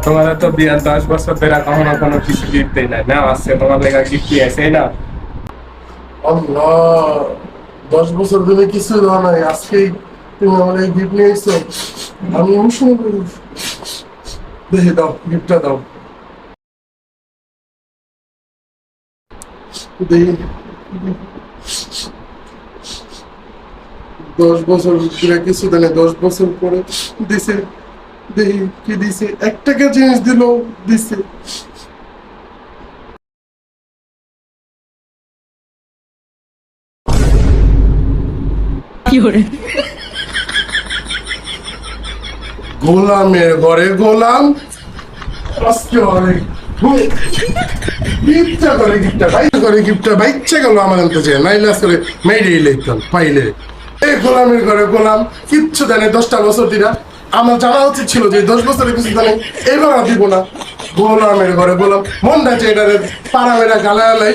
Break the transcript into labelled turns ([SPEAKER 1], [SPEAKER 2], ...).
[SPEAKER 1] তোমার তো বিয়ার 10 বছর ধরে কখনো কোনো কিছু গিফট দেয় না আছে তোমার লেগা গিফট নিয়ে আসে না।
[SPEAKER 2] আল্লাহ, 10 বছর ধরে কিছু দেওয়া নাই, আজকেই তুমি আমার এই গিফট নিয়ে এসছো। আমি ইমোশনাল হয়ে গেছি। দেখে দাও, গিফটটা দাও। দেখি 10 বছর ধরে কিছু দেয় না, 10 বছর পরে দিছে। দেখি কি দিছে, 1 টাকা জিনিস দিল, দিছে। গোলামের ঘরে গোলাম, আজকে অনেক গিফটটা করে, গিফটটা বাইর করে, গিফটটা বাইচ্ছে গেল আমার আনতে চাই, নাইলে আসলে মেয়েরই লেখতাম পাইলে। এই গোলামের ঘরে গোলাম, কিচ্ছু জানে 10টা বছর দিনা। আমার জানা উচিত ছিল যে 10 বছরে কিছু জানে, এবার আর দিব না। গোলামের ঘরে গোলাম, মনটা চেয়ে পাড়া মেয়েরা গালাগালাই।